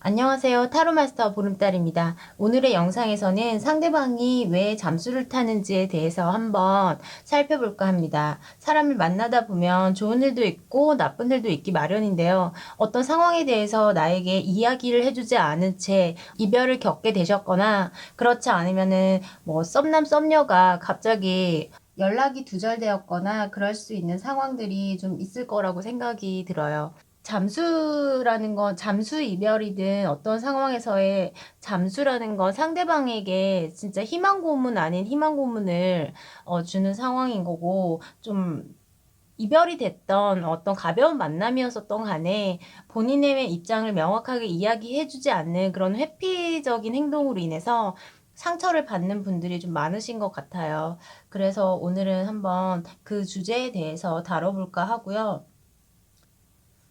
안녕하세요. 타로마스터 보름달입니다. 오늘의 영상에서는 상대방이 왜 잠수를 타는지에 대해서 한번 살펴볼까 합니다. 사람을 만나다 보면 좋은 일도 있고 나쁜 일도 있기 마련인데요. 어떤 상황에 대해서 나에게 이야기를 해주지 않은 채 이별을 겪게 되셨거나 그렇지 않으면은 썸남 썸녀가 갑자기 연락이 두절되었거나 그럴 수 있는 상황들이 좀 있을 거라고 생각이 들어요. 잠수라는 건 잠수 이별이든 어떤 상황에서의 잠수라는 건 상대방에게 진짜 희망 고문 아닌 희망 고문을 주는 상황인 거고, 좀 이별이 됐던 어떤 가벼운 만남이었었던 간에 본인의 입장을 명확하게 이야기해주지 않는 그런 회피적인 행동으로 인해서 상처를 받는 분들이 좀 많으신 것 같아요. 그래서 오늘은 한번 그 주제에 대해서 다뤄볼까 하고요.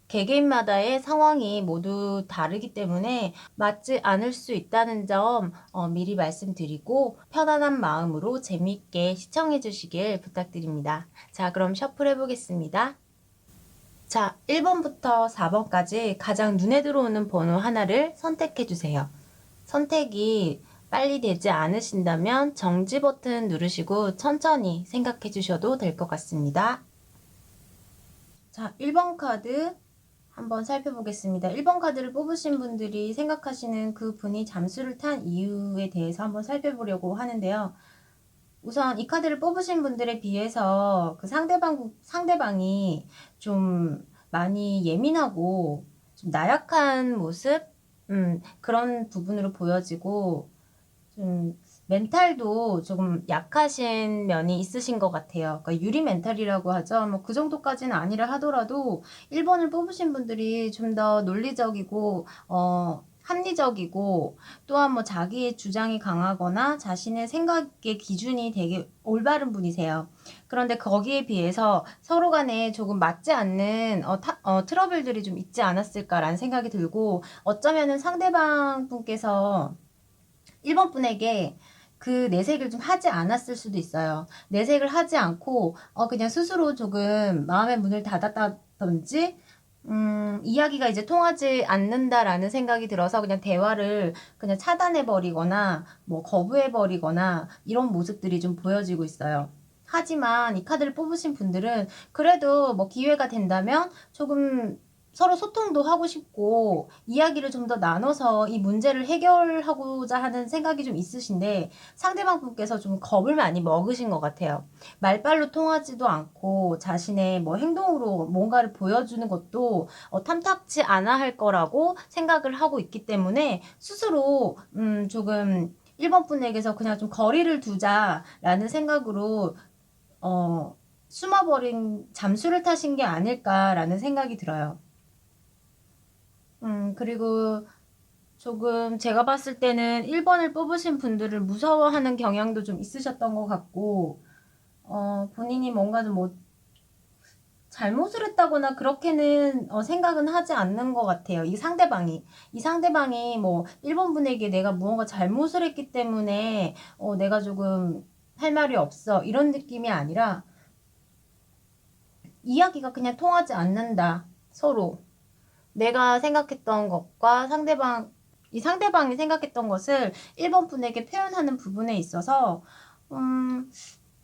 개개인마다의 상황이 모두 다르기 때문에 맞지 않을 수 있다는 점 미리 말씀드리고 편안한 마음으로 재미있게 시청해 주시길 부탁드립니다. 자, 그럼 셔플 해보겠습니다. 자, 1번부터 4번까지 가장 눈에 들어오는 번호 하나를 선택해 주세요. 선택이 빨리 되지 않으신다면 정지 버튼 누르시고 천천히 생각해 주셔도 될 것 같습니다. 자, 1번 카드 한번 살펴보겠습니다. 1번 카드를 뽑으신 분들이 생각하시는 그 분이 잠수를 탄 이유에 대해서 한번 살펴보려고 하는데요. 우선 이 카드를 뽑으신 분들에 비해서 그 상대방이 좀 많이 예민하고 좀 나약한 모습? 그런 부분으로 보여지고 좀 멘탈도 조금 약하신 면이 있으신 것 같아요. 그러니까 유리 멘탈이라고 하죠. 뭐 그 정도까지는 아니라 하더라도 1번을 뽑으신 분들이 좀 더 논리적이고 합리적이고 또한 뭐 자기의 주장이 강하거나 자신의 생각의 기준이 되게 올바른 분이세요. 그런데 거기에 비해서 서로 간에 조금 맞지 않는 트러블들이 좀 있지 않았을까라는 생각이 들고, 어쩌면은 상대방 분께서 1번 분에게 그 내색을 좀 하지 않았을 수도 있어요. 내색을 하지 않고 그냥 스스로 조금 마음의 문을 닫았다든지 이야기가 이제 통하지 않는다라는 생각이 들어서 그냥 대화를 그냥 차단해 버리거나 뭐 거부해 버리거나 이런 모습들이 좀 보여지고 있어요. 하지만 이 카드를 뽑으신 분들은 그래도 뭐 기회가 된다면 조금 서로 소통도 하고 싶고 이야기를 좀 더 나눠서 이 문제를 해결하고자 하는 생각이 좀 있으신데, 상대방 분께서 좀 겁을 많이 먹으신 것 같아요. 말발로 통하지도 않고 자신의 뭐 행동으로 뭔가를 보여주는 것도 탐탁치 않아 할 거라고 생각을 하고 있기 때문에 스스로 조금 1번 분에게서 그냥 좀 거리를 두자라는 생각으로 숨어버린 잠수를 타신 게 아닐까라는 생각이 들어요. 그리고 조금 제가 봤을 때는 1번을 뽑으신 분들을 무서워하는 경향도 좀 있으셨던 것 같고, 본인이 뭔가 좀 뭐 잘못을 했다거나 그렇게는 생각은 하지 않는 것 같아요. 이 상대방이 뭐 1번 분에게 내가 무언가 잘못을 했기 때문에 내가 조금 할 말이 없어 이런 느낌이 아니라 이야기가 그냥 통하지 않는다. 서로. 내가 생각했던 것과 이 상대방이 생각했던 것을 1번 분에게 표현하는 부분에 있어서, 음,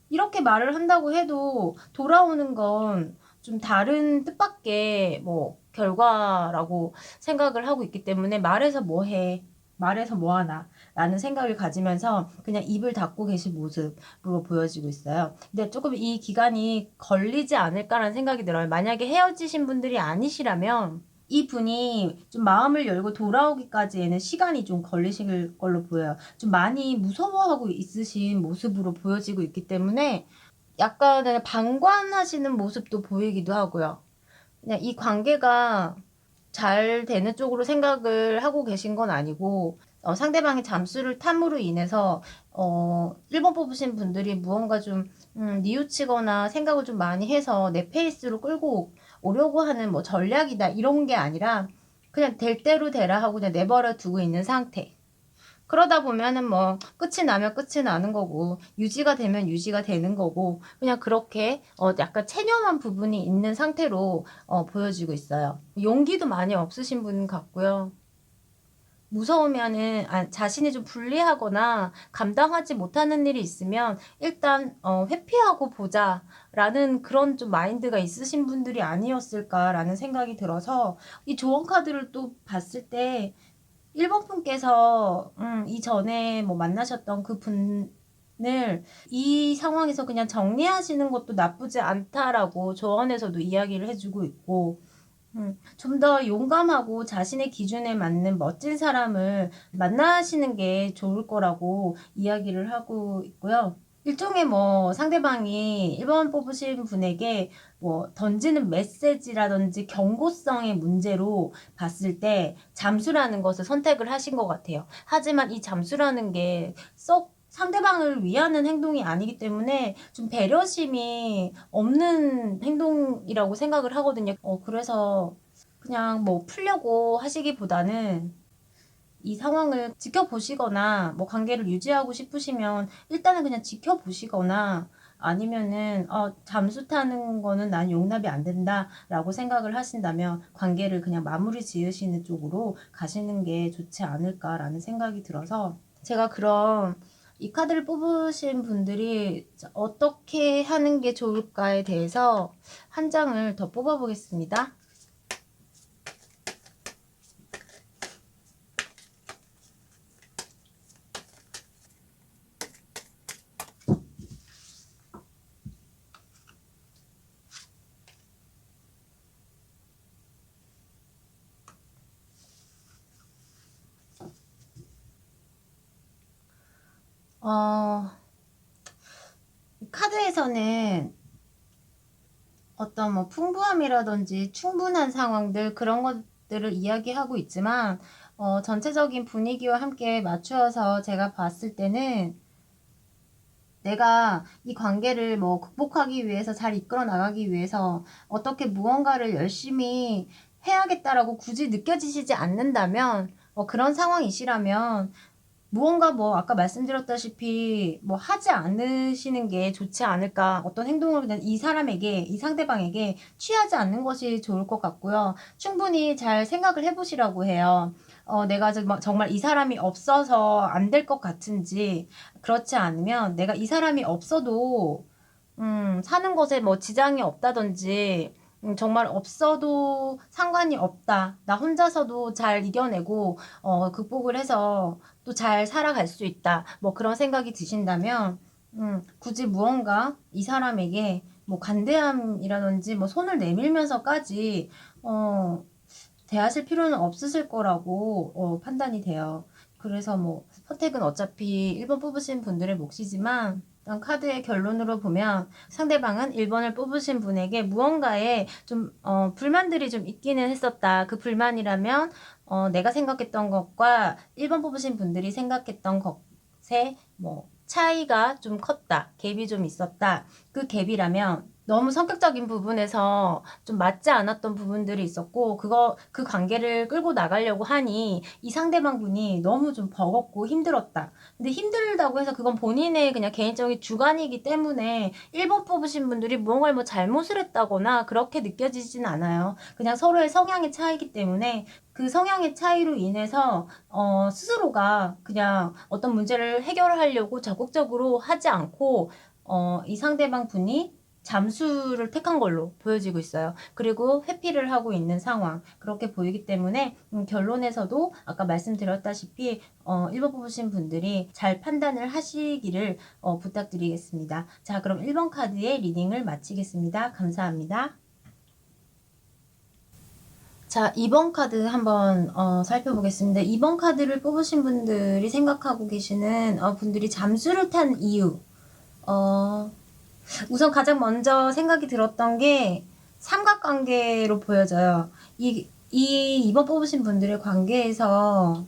이렇게 말을 한다고 해도 돌아오는 건 좀 다른 뜻밖의 뭐 결과라고 생각을 하고 있기 때문에 말해서 뭐 해? 말해서 뭐 하나? 라는 생각을 가지면서 그냥 입을 닫고 계신 모습으로 보여지고 있어요. 근데 조금 이 기간이 걸리지 않을까라는 생각이 들어요. 만약에 헤어지신 분들이 아니시라면 이 분이 좀 마음을 열고 돌아오기까지에는 시간이 좀 걸리실 걸로 보여요. 좀 많이 무서워하고 있으신 모습으로 보여지고 있기 때문에 약간의 방관하시는 모습도 보이기도 하고요. 그냥 이 관계가 잘 되는 쪽으로 생각을 하고 계신 건 아니고, 상대방이 잠수를 탐으로 인해서 1번 뽑으신 분들이 무언가 좀 뉘우치거나 생각을 좀 많이 해서 내 페이스로 끌고 오려고 하는 뭐 전략이다 이런 게 아니라 그냥 될 대로 되라 하고 그냥 내버려 두고 있는 상태. 그러다 보면은 뭐 끝이 나면 끝이 나는 거고 유지가 되면 유지가 되는 거고 그냥 그렇게 약간 체념한 부분이 있는 상태로 보여지고 있어요. 용기도 많이 없으신 분 같고요. 무서우면은 자신이 좀 불리하거나 감당하지 못하는 일이 있으면 일단 회피하고 보자라는 그런 좀 마인드가 있으신 분들이 아니었을까라는 생각이 들어서 이 조언 카드를 또 봤을 때 1번 분께서 이전에 뭐 만나셨던 그 분을 이 상황에서 그냥 정리하시는 것도 나쁘지 않다라고 조언에서도 이야기를 해주고 있고, 좀 더 용감하고 자신의 기준에 맞는 멋진 사람을 만나시는 게 좋을 거라고 이야기를 하고 있고요. 일종의 뭐 상대방이 1번 뽑으신 분에게 뭐 던지는 메시지라든지 경고성의 문제로 봤을 때 잠수라는 것을 선택을 하신 것 같아요. 하지만 이 잠수라는 게 썩 상대방을 위하는 행동이 아니기 때문에 좀 배려심이 없는 행동이라고 생각을 하거든요. 그래서 그냥 뭐 풀려고 하시기보다는 이 상황을 지켜보시거나 뭐 관계를 유지하고 싶으시면 일단은 그냥 지켜보시거나 아니면은 잠수 타는 거는 난 용납이 안 된다라고 생각을 하신다면 관계를 그냥 마무리 지으시는 쪽으로 가시는 게 좋지 않을까라는 생각이 들어서 제가 그럼 이 카드를 뽑으신 분들이 어떻게 하는 게 좋을까에 대해서 한 장을 더 뽑아보겠습니다. 카드에서는 어떤 뭐 풍부함이라든지 충분한 상황들 그런 것들을 이야기하고 있지만 전체적인 분위기와 함께 맞추어서 제가 봤을 때는 내가 이 관계를 뭐 극복하기 위해서 잘 이끌어 나가기 위해서 어떻게 무언가를 열심히 해야겠다라고 굳이 느껴지시지 않는다면 그런 상황이시라면 무언가 뭐 아까 말씀드렸다시피 뭐 하지 않으시는 게 좋지 않을까. 어떤 행동을 그냥 이 사람에게, 이 상대방에게 취하지 않는 것이 좋을 것 같고요. 충분히 잘 생각을 해보시라고 해요. 내가 정말 이 사람이 없어서 안 될 것 같은지, 그렇지 않으면 내가 이 사람이 없어도 사는 것에 뭐 지장이 없다든지, 정말 없어도 상관이 없다. 나 혼자서도 잘 이겨내고, 극복을 해서 또 잘 살아갈 수 있다. 뭐 그런 생각이 드신다면, 굳이 무언가 이 사람에게 뭐 관대함이라든지 뭐 손을 내밀면서까지, 대하실 필요는 없으실 거라고, 판단이 돼요. 그래서 뭐 선택은 어차피 1번 뽑으신 분들의 몫이지만, 일단 카드의 결론으로 보면 상대방은 1번을 뽑으신 분에게 무언가에 좀 불만들이 좀 있기는 했었다. 그 불만이라면 내가 생각했던 것과 1번 뽑으신 분들이 생각했던 것에 뭐 차이가 좀 컸다. 갭이 좀 있었다. 그 갭이라면 너무 성격적인 부분에서 좀 맞지 않았던 부분들이 있었고, 그 관계를 끌고 나가려고 하니 이 상대방 분이 너무 좀 버겁고 힘들었다. 근데 힘들다고 해서 그건 본인의 그냥 개인적인 주관이기 때문에 1번 뽑으신 분들이 무언가를 뭐 잘못을 했다거나 그렇게 느껴지진 않아요. 그냥 서로의 성향의 차이기 때문에 그 성향의 차이로 인해서 스스로가 그냥 어떤 문제를 해결하려고 적극적으로 하지 않고 이 상대방 분이 잠수를 택한 걸로 보여지고 있어요. 그리고 회피를 하고 있는 상황 그렇게 보이기 때문에 결론에서도 아까 말씀드렸다시피 1번 뽑으신 분들이 잘 판단을 하시기를 부탁드리겠습니다. 자, 그럼 1번 카드의 리딩을 마치겠습니다. 감사합니다. 자, 2번 카드 한번 살펴보겠습니다. 2번 카드를 뽑으신 분들이 생각하고 계시는 분들이 잠수를 탄 이유 우선 가장 먼저 생각이 들었던 게 삼각관계로 보여져요. 이 2번 뽑으신 분들의 관계에서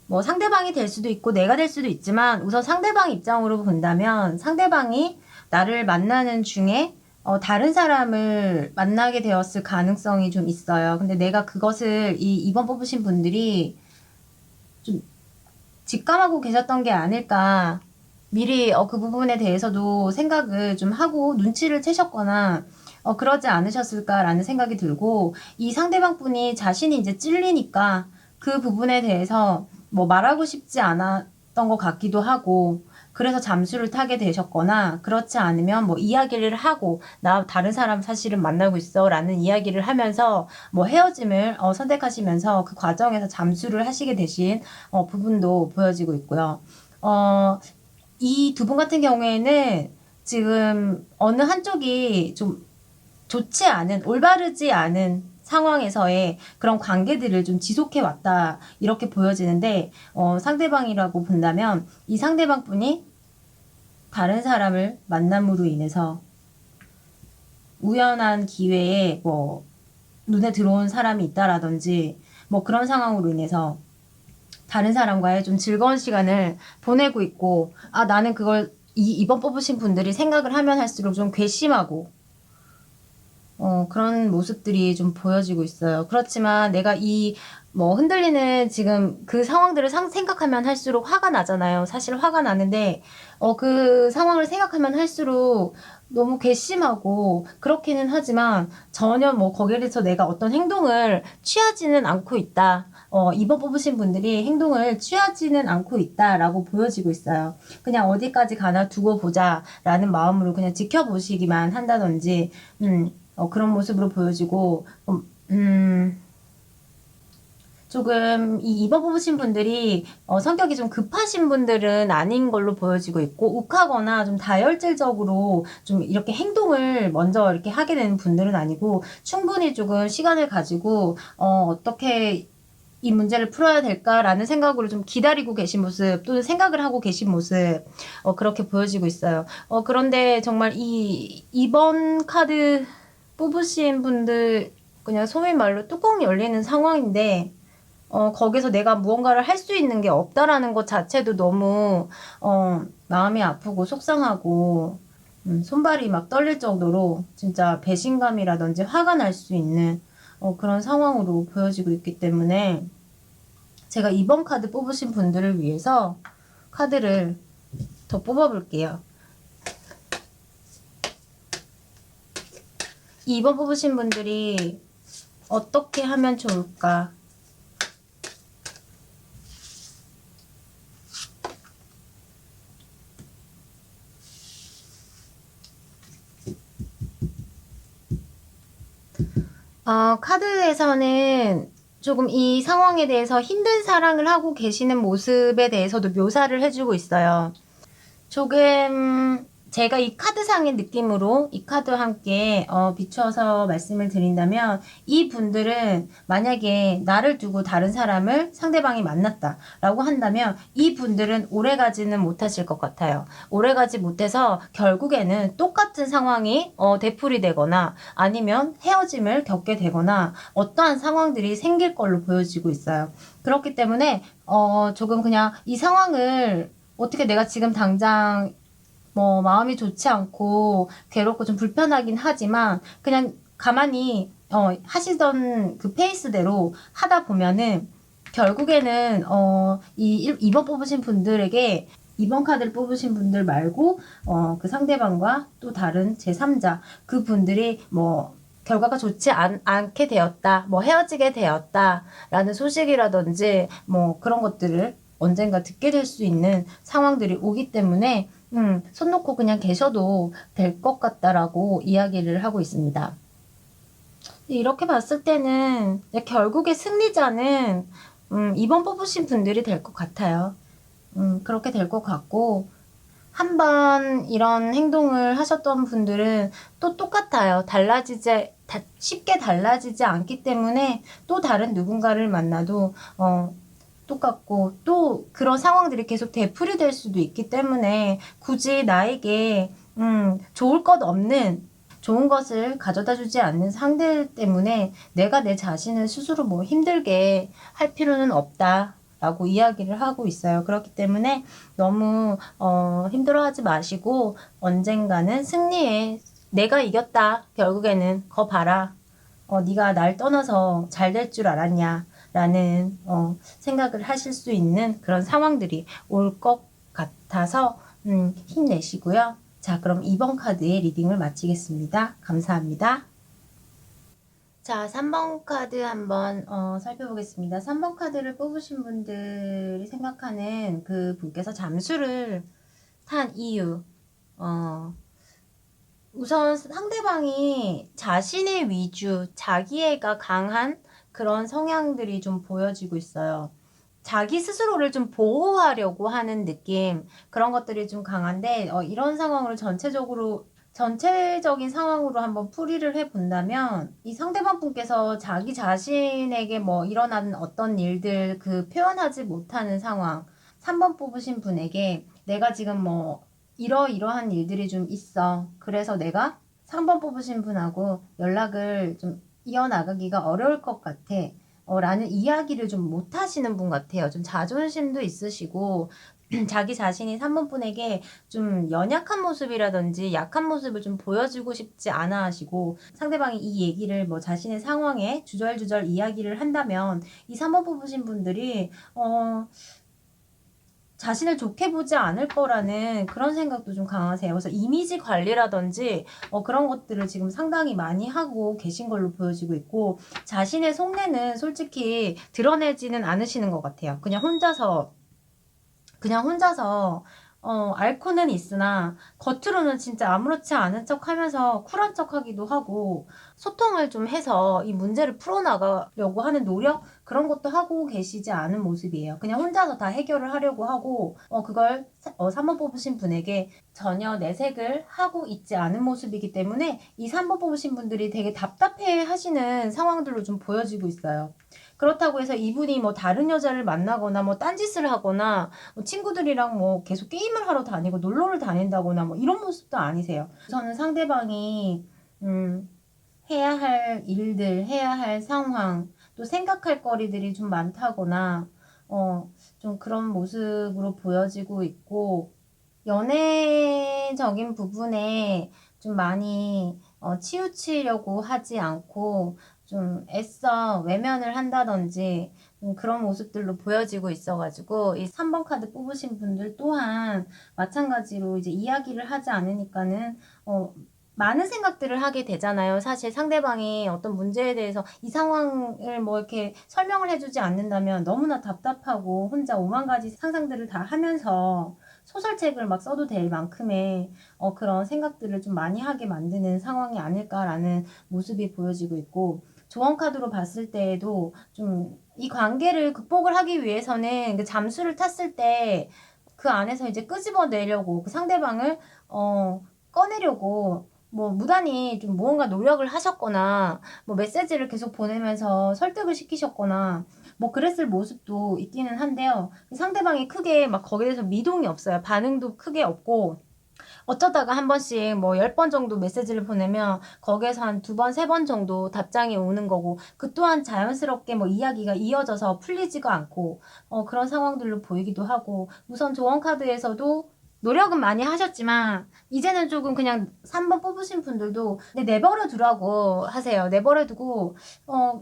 뭐 상대방이 될 수도 있고 내가 될 수도 있지만 우선 상대방 입장으로 본다면 상대방이 나를 만나는 중에 다른 사람을 만나게 되었을 가능성이 좀 있어요. 근데 내가 그것을 이 2번 뽑으신 분들이 좀 직감하고 계셨던 게 아닐까. 미리 그 부분에 대해서도 생각을 좀 하고 눈치를 채셨거나 그러지 않으셨을까라는 생각이 들고 이 상대방 분이 자신이 이제 찔리니까 그 부분에 대해서 뭐 말하고 싶지 않았던 것 같기도 하고, 그래서 잠수를 타게 되셨거나, 그렇지 않으면 뭐 이야기를 하고 나 다른 사람 사실은 만나고 있어 라는 이야기를 하면서 뭐 헤어짐을 선택하시면서 그 과정에서 잠수를 하시게 되신 부분도 보여지고 있고요. 이 두 분 같은 경우에는 지금 어느 한쪽이 좀 좋지 않은, 올바르지 않은 상황에서의 그런 관계들을 좀 지속해 왔다 이렇게 보여지는데, 상대방이라고 본다면 이 상대방 분이 다른 사람을 만남으로 인해서 우연한 기회에 뭐 눈에 들어온 사람이 있다라든지 뭐 그런 상황으로 인해서 다른 사람과의 좀 즐거운 시간을 보내고 있고, 아 나는 그걸 이번 뽑으신 분들이 생각을 하면 할수록 좀 괘씸하고 그런 모습들이 좀 보여지고 있어요. 그렇지만 내가 뭐 흔들리는 지금 그 상황들을 생각하면 할수록 화가 나잖아요. 사실 화가 나는데, 그 상황을 생각하면 할수록 너무 괘씸하고 그렇기는 하지만 전혀 뭐 거기에 대해서 내가 어떤 행동을 취하지는 않고 있다. 이번 뽑으신 분들이 행동을 취하지는 않고 있다라고 보여지고 있어요. 그냥 어디까지 가나 두고 보자 라는 마음으로 그냥 지켜보시기만 한다든지, 그런 모습으로 보여지고, 조금 이번 뽑으신 분들이 성격이 좀 급하신 분들은 아닌 걸로 보여지고 있고, 욱하거나 좀 다혈질적으로 좀 이렇게 행동을 먼저 이렇게 하게 되는 분들은 아니고, 충분히 조금 시간을 가지고 어떻게 이 문제를 풀어야 될까라는 생각으로 좀 기다리고 계신 모습, 또는 생각을 하고 계신 모습, 그렇게 보여지고 있어요. 그런데 정말 이번 카드 뽑으신 분들, 그냥 소위 말로 뚜껑이 열리는 상황인데, 거기서 내가 무언가를 할 수 있는 게 없다라는 것 자체도 너무, 마음이 아프고 속상하고, 손발이 막 떨릴 정도로 진짜 배신감이라든지 화가 날 수 있는, 그런 상황으로 보여지고 있기 때문에, 제가 이번 카드 뽑으신 분들을 위해서 카드를 더 뽑아볼게요. 2번 뽑으신 분들이 어떻게 하면 좋을까? 카드에서는 조금 이 상황에 대해서 힘든 사랑을 하고 계시는 모습에 대해서도 묘사를 해주고 있어요. 조금 제가 이 카드상의 느낌으로 이 카드와 함께 비추어서 말씀을 드린다면, 이 분들은 만약에 나를 두고 다른 사람을 상대방이 만났다 라고 한다면 이 분들은 오래가지는 못하실 것 같아요. 오래가지 못해서 결국에는 똑같은 상황이 되풀이 되거나 아니면 헤어짐을 겪게 되거나 어떠한 상황들이 생길 걸로 보여지고 있어요. 그렇기 때문에 조금 그냥 이 상황을 어떻게 내가 지금 당장 뭐 마음이 좋지 않고 괴롭고 좀 불편하긴 하지만 그냥 가만히 하시던 그 페이스대로 하다 보면은 결국에는 이번 뽑으신 분들에게, 이번 카드를 뽑으신 분들 말고 그 상대방과 또 다른 제3자 그 분들이 뭐 결과가 좋지 않게 되었다, 뭐 헤어지게 되었다 라는 소식이라든지 뭐 그런 것들을 언젠가 듣게 될 수 있는 상황들이 오기 때문에 손 놓고 그냥 계셔도 될 것 같다라고 이야기를 하고 있습니다. 이렇게 봤을 때는 결국에 승리자는 이번 뽑으신 분들이 될 것 같아요. 그렇게 될 것 같고, 한번 이런 행동을 하셨던 분들은 또 똑같아요. 쉽게 달라지지 않기 때문에 또 다른 누군가를 만나도 똑같고, 또 그런 상황들이 계속 되풀이될 수도 있기 때문에 굳이 나에게 좋을 것 없는, 좋은 것을 가져다 주지 않는 상대 때문에 내가 내 자신을 스스로 뭐 힘들게 할 필요는 없다 라고 이야기를 하고 있어요. 그렇기 때문에 너무 힘들어하지 마시고, 언젠가는 승리에 내가 이겼다, 결국에는 거 봐라, 네가 날 떠나서 잘 될 줄 알았냐 라는 생각을 하실 수 있는 그런 상황들이 올 것 같아서 힘내시고요. 자, 그럼 2번 카드의 리딩을 마치겠습니다. 감사합니다. 자, 3번 카드 한번 살펴보겠습니다. 3번 카드를 뽑으신 분들이 생각하는 그 분께서 잠수를 탄 이유. 어, 우선 상대방이 자신의 위주, 자기애가 강한 그런 성향들이 좀 보여지고 있어요. 자기 스스로를 좀 보호하려고 하는 느낌, 그런 것들이 좀 강한데, 이런 상황을 전체적인 상황으로 한번 풀이를 해 본다면, 이 상대방 분께서 자기 자신에게 뭐 일어나는 어떤 일들, 그 표현하지 못하는 상황, 3번 뽑으신 분에게 내가 지금 뭐 이러이러한 일들이 좀 있어. 그래서 내가 3번 뽑으신 분하고 연락을 좀 이어나가기가 어려울 것 같아. 라는 이야기를 좀 못하시는 분 같아요. 좀 자존심도 있으시고, 자기 자신이 3번 분에게 좀 연약한 모습이라든지 약한 모습을 좀 보여주고 싶지 않아 하시고, 상대방이 이 얘기를 뭐 자신의 상황에 주절주절 이야기를 한다면, 이 3번 뽑으신 분들이, 자신을 좋게 보지 않을 거라는 그런 생각도 좀 강하세요. 그래서 이미지 관리라든지 그런 것들을 지금 상당히 많이 하고 계신 걸로 보여지고 있고, 자신의 속내는 솔직히 드러내지는 않으시는 것 같아요. 그냥 혼자서 앓고는 있으나 겉으로는 진짜 아무렇지 않은 척 하면서 쿨한 척 하기도 하고, 소통을 좀 해서 이 문제를 풀어나가려고 하는 노력? 그런 것도 하고 계시지 않은 모습이에요. 그냥 혼자서 다 해결을 하려고 하고, 그걸 3번 뽑으신 분에게 전혀 내색을 하고 있지 않은 모습이기 때문에 이 3번 뽑으신 분들이 되게 답답해 하시는 상황들로 좀 보여지고 있어요. 그렇다고 해서 이분이 뭐 다른 여자를 만나거나 뭐 딴짓을 하거나 뭐 친구들이랑 뭐 계속 게임을 하러 다니고 놀러를 다닌다거나 뭐 이런 모습도 아니세요. 저는 상대방이 음, 해야 할 일들, 해야 할 상황, 또 생각할 거리들이 좀 많다거나 좀 그런 모습으로 보여지고 있고, 연애적인 부분에 좀 많이 치우치려고 하지 않고 좀 애써 외면을 한다든지 그런 모습들로 보여지고 있어가지고, 이 3번 카드 뽑으신 분들 또한 마찬가지로 이제 이야기를 하지 않으니까는 많은 생각들을 하게 되잖아요. 사실 상대방이 어떤 문제에 대해서 이 상황을 뭐 이렇게 설명을 해주지 않는다면 너무나 답답하고 혼자 오만 가지 상상들을 다 하면서 소설책을 막 써도 될 만큼의 그런 생각들을 좀 많이 하게 만드는 상황이 아닐까라는 모습이 보여지고 있고, 조언 카드로 봤을 때에도 좀 이 관계를 극복을 하기 위해서는 그 잠수를 탔을 때 그 안에서 이제 끄집어내려고 그 상대방을 꺼내려고 뭐 무단히 좀 무언가 노력을 하셨거나 뭐 메시지를 계속 보내면서 설득을 시키셨거나 뭐 그랬을 모습도 있기는 한데요. 상대방이 크게 막 거기에 대해서 미동이 없어요. 반응도 크게 없고, 어쩌다가 한 번씩 뭐 10번 정도 메시지를 보내면 거기에서 한 2번, 3번 정도 답장이 오는 거고, 그 또한 자연스럽게 뭐 이야기가 이어져서 풀리지가 않고 그런 상황들로 보이기도 하고, 우선 조언 카드에서도 노력은 많이 하셨지만 이제는 조금 그냥 3번 뽑으신 분들도 내버려 두라고 하세요. 내버려 두고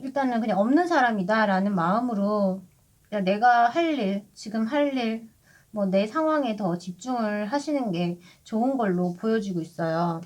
일단은 그냥 없는 사람이다 라는 마음으로 그냥 내가 할 일, 지금 할 일, 뭐 내 상황에 더 집중을 하시는 게 좋은 걸로 보여지고 있어요.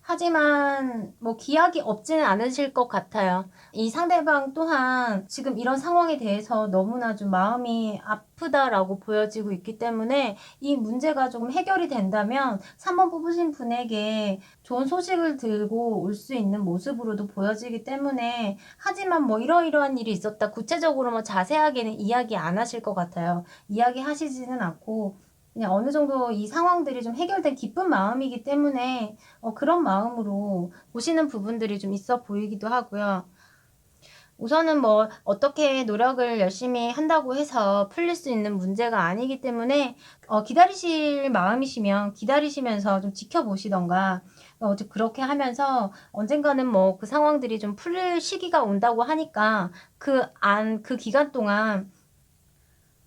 하지만 뭐 기약이 없지는 않으실 것 같아요. 이 상대방 또한 지금 이런 상황에 대해서 너무나 좀 마음이 아프다라고 보여지고 있기 때문에 이 문제가 조금 해결이 된다면 3번 뽑으신 분에게 좋은 소식을 들고 올 수 있는 모습으로도 보여지기 때문에, 하지만 뭐 이러이러한 일이 있었다 구체적으로 뭐 자세하게는 이야기 안 하실 것 같아요. 이야기 하시지는 않고 그냥 어느 정도 이 상황들이 좀 해결된 기쁜 마음이기 때문에 그런 마음으로 보시는 부분들이 좀 있어 보이기도 하고요. 우선은 뭐 어떻게 노력을 열심히 한다고 해서 풀릴 수 있는 문제가 아니기 때문에 기다리실 마음이시면 기다리시면서 좀 지켜보시던가, 그렇게 하면서 언젠가는 뭐 그 상황들이 좀 풀릴 시기가 온다고 하니까 그 기간 동안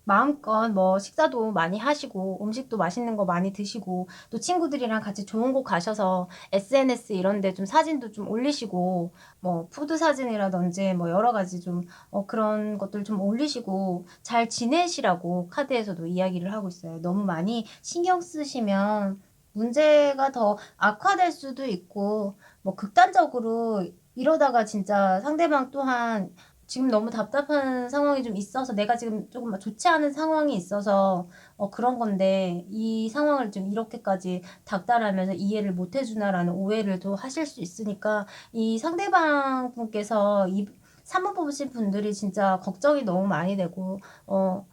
마음껏 뭐 식사도 많이 하시고 음식도 맛있는 거 많이 드시고, 또 친구들이랑 같이 좋은 곳 가셔서 SNS 이런 데 좀 사진도 좀 올리시고, 뭐 푸드 사진이라든지 뭐 여러 가지 좀 그런 것들 좀 올리시고 잘 지내시라고 카드에서도 이야기를 하고 있어요. 너무 많이 신경 쓰시면 문제가 더 악화될 수도 있고, 뭐 극단적으로 이러다가 진짜 상대방 또한 지금 너무 답답한 상황이 좀 있어서 내가 지금 조금 좋지 않은 상황이 있어서 그런 건데 이 상황을 좀 이렇게까지 닥달하면서 이해를 못 해주나라는 오해를 또 하실 수 있으니까 이 상대방 분께서 이 3번 뽑으신 분들이 진짜 걱정이 너무 많이 되고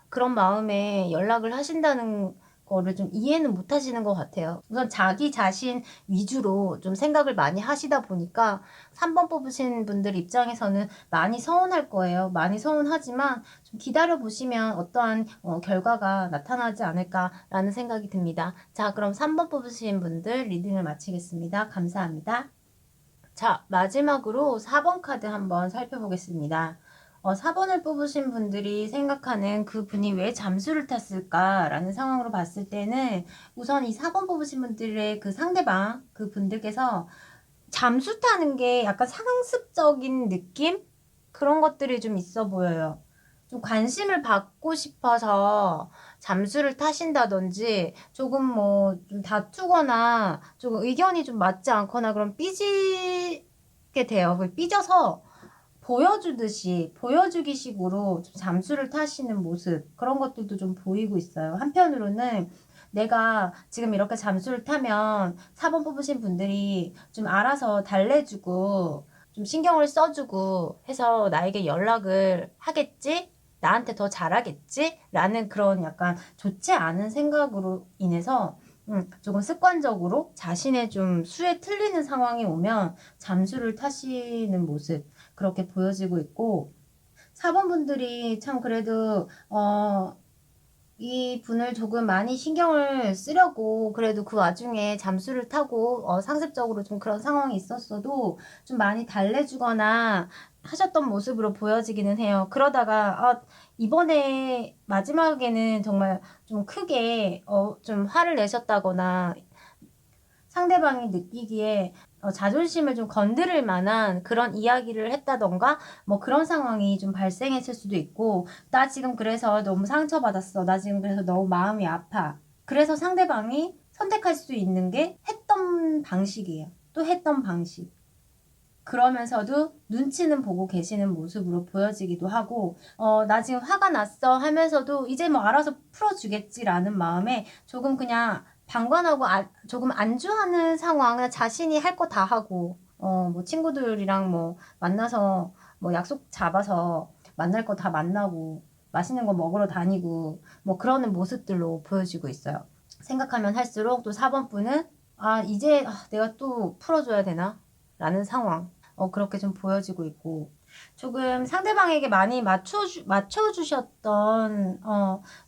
그런 마음에 연락을 하신다는 거를 좀 이해는 못 하시는 것 같아요. 우선 자기 자신 위주로 좀 생각을 많이 하시다 보니까 3번 뽑으신 분들 입장에서는 많이 서운할 거예요. 많이 서운하지만 좀 기다려 보시면 어떠한 결과가 나타나지 않을까라는 생각이 듭니다. 자, 그럼 3번 뽑으신 분들 리딩을 마치겠습니다. 감사합니다. 자, 마지막으로 4번 카드 한번 살펴보겠습니다. 4번을 뽑으신 분들이 생각하는 그 분이 왜 잠수를 탔을까라는 상황으로 봤을 때는 우선 이 4번 뽑으신 분들의 그 상대방, 그 분들께서 잠수 타는 게 약간 상습적인 느낌? 그런 것들이 좀 있어 보여요. 좀 관심을 받고 싶어서 잠수를 타신다든지 조금 뭐 좀 다투거나 조금 의견이 좀 맞지 않거나 그럼 삐지게 돼요. 삐져서 보여주듯이 보여주기식으로 좀 잠수를 타시는 모습 그런 것들도 좀 보이고 있어요. 한편으로는 내가 지금 이렇게 잠수를 타면 4번 뽑으신 분들이 좀 알아서 달래주고 좀 신경을 써주고 해서 나에게 연락을 하겠지? 나한테 더 잘하겠지? 라는 그런 약간 좋지 않은 생각으로 인해서 조금 습관적으로 자신의 좀 수에 틀리는 상황이 오면 잠수를 타시는 모습 그렇게 보여지고 있고 4번 분들이 참 그래도 이 분을 조금 많이 신경을 쓰려고 그래도 그 와중에 잠수를 타고 상습적으로 좀 그런 상황이 있었어도 좀 많이 달래주거나 하셨던 모습으로 보여지기는 해요. 그러다가 이번에 마지막에는 정말 좀 크게 좀 화를 내셨다거나 상대방이 느끼기에 자존심을 좀 건드릴 만한 그런 이야기를 했다던가 뭐 그런 상황이 좀 발생했을 수도 있고 나 지금 그래서 너무 상처받았어. 나 지금 그래서 너무 마음이 아파. 그래서 상대방이 선택할 수 있는 게 했던 방식이에요. 또 했던 방식. 그러면서도 눈치는 보고 계시는 모습으로 보여지기도 하고 나 지금 화가 났어 하면서도 이제 뭐 알아서 풀어주겠지라는 마음에 조금 그냥 방관하고 조금 안주하는 상황 그냥 자신이 할 거 다 하고 뭐 친구들이랑 뭐 만나서 뭐 약속 잡아서 만날 거 다 만나고 맛있는 거 먹으러 다니고 뭐 그러는 모습들로 보여지고 있어요. 생각하면 할수록 또 4번 분은 이제 내가 또 풀어줘야 되나? 라는 상황. 그렇게 좀 보여지고 있고. 조금 상대방에게 많이 맞춰주셨던,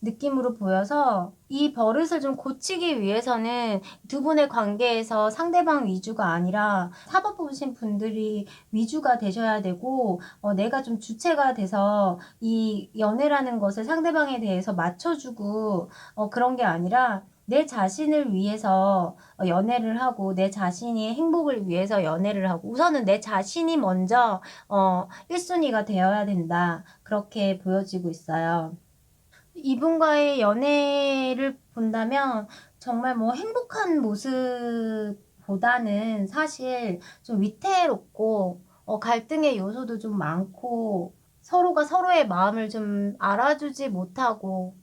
느낌으로 보여서 이 버릇을 좀 고치기 위해서는 두 분의 관계에서 상대방 위주가 아니라 4번 뽑으신 분들이 위주가 되셔야 되고, 내가 좀 주체가 돼서 이 연애라는 것을 상대방에 대해서 맞춰주고, 그런 게 아니라 내 자신을 위해서 연애를 하고 내 자신이 행복을 위해서 연애를 하고 우선은 내 자신이 먼저 1순위가 되어야 된다. 그렇게 보여지고 있어요. 이분과의 연애를 본다면 정말 뭐 행복한 모습보다는 사실 좀 위태롭고 갈등의 요소도 좀 많고 서로가 서로의 마음을 좀 알아주지 못하고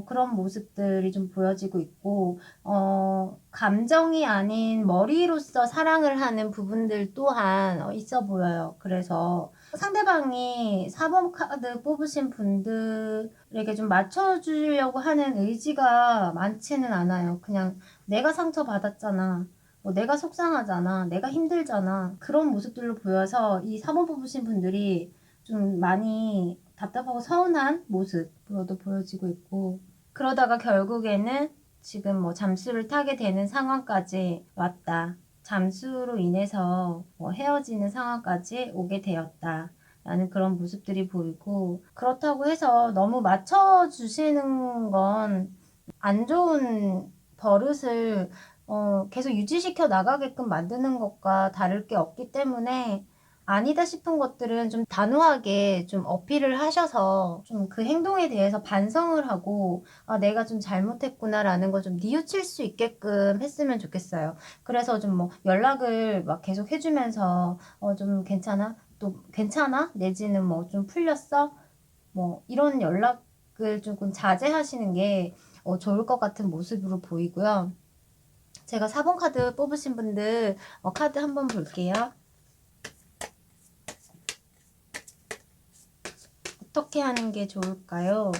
그런 모습들이 좀 보여지고 있고, 감정이 아닌 머리로서 사랑을 하는 부분들 또한 있어 보여요. 그래서 상대방이 4번 카드 뽑으신 분들에게 좀 맞춰주려고 하는 의지가 많지는 않아요. 그냥 내가 상처받았잖아. 뭐 내가 속상하잖아. 내가 힘들잖아. 그런 모습들로 보여서 이 4번 뽑으신 분들이 좀 많이 답답하고 서운한 모습으로도 보여지고 있고 그러다가 결국에는 지금 뭐 잠수를 타게 되는 상황까지 왔다. 잠수로 인해서 뭐 헤어지는 상황까지 오게 되었다. 라는 그런 모습들이 보이고 그렇다고 해서 너무 맞춰주시는 건 안 좋은 버릇을 계속 유지시켜 나가게끔 만드는 것과 다를 게 없기 때문에 아니다 싶은 것들은 좀 단호하게 좀 어필을 하셔서 좀 그 행동에 대해서 반성을 하고 아, 내가 좀 잘못했구나라는 걸 좀 뉘우칠 수 있게끔 했으면 좋겠어요. 그래서 좀 뭐 연락을 막 계속 해주면서 좀 괜찮아? 또 괜찮아? 내지는 뭐 좀 풀렸어? 뭐 이런 연락을 조금 자제하시는 게 좋을 것 같은 모습으로 보이고요. 제가 4번 카드 뽑으신 분들 카드 한번 볼게요. 어떻게 하는 게 좋을까요?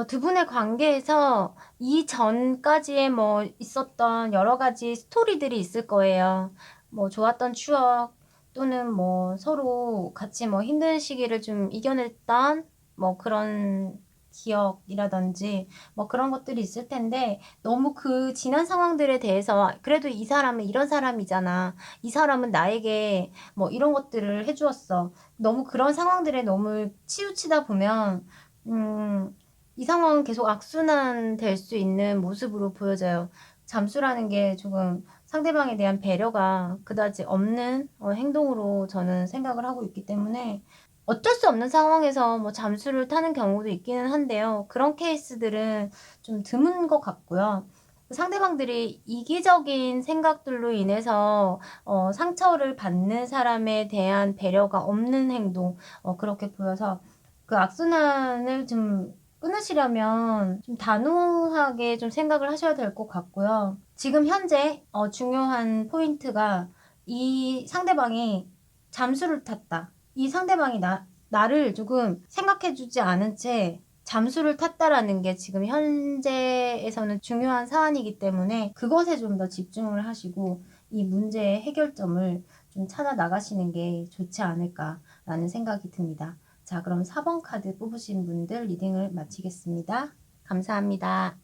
두 분의 관계에서 이전까지의 뭐 있었던 여러 가지 스토리들이 있을 거예요. 뭐 좋았던 추억 또는 뭐 서로 같이 뭐 힘든 시기를 좀 이겨냈던 뭐 그런 기억이라든지 뭐 그런 것들이 있을 텐데 너무 그 지난 상황들에 대해서 그래도 이 사람은 이런 사람이잖아. 이 사람은 나에게 뭐 이런 것들을 해주었어. 너무 그런 상황들에 너무 치우치다 보면 이 상황은 계속 악순환 될 수 있는 모습으로 보여져요. 잠수라는 게 조금 상대방에 대한 배려가 그다지 없는 행동으로 저는 생각을 하고 있기 때문에 어쩔 수 없는 상황에서 뭐 잠수를 타는 경우도 있기는 한데요. 그런 케이스들은 좀 드문 것 같고요. 상대방들이 이기적인 생각들로 인해서 상처를 받는 사람에 대한 배려가 없는 행동 그렇게 보여서 그 악순환을 좀 끊으시려면 좀 단호하게 좀 생각을 하셔야 될 것 같고요. 지금 현재 중요한 포인트가 이 상대방이 잠수를 탔다. 이 상대방이 나를 조금 생각해주지 않은 채 잠수를 탔다라는 게 지금 현재에서는 중요한 사안이기 때문에 그것에 좀 더 집중을 하시고 이 문제의 해결점을 좀 찾아 나가시는 게 좋지 않을까라는 생각이 듭니다. 자, 그럼 4번 카드 뽑으신 분들 리딩을 마치겠습니다. 감사합니다.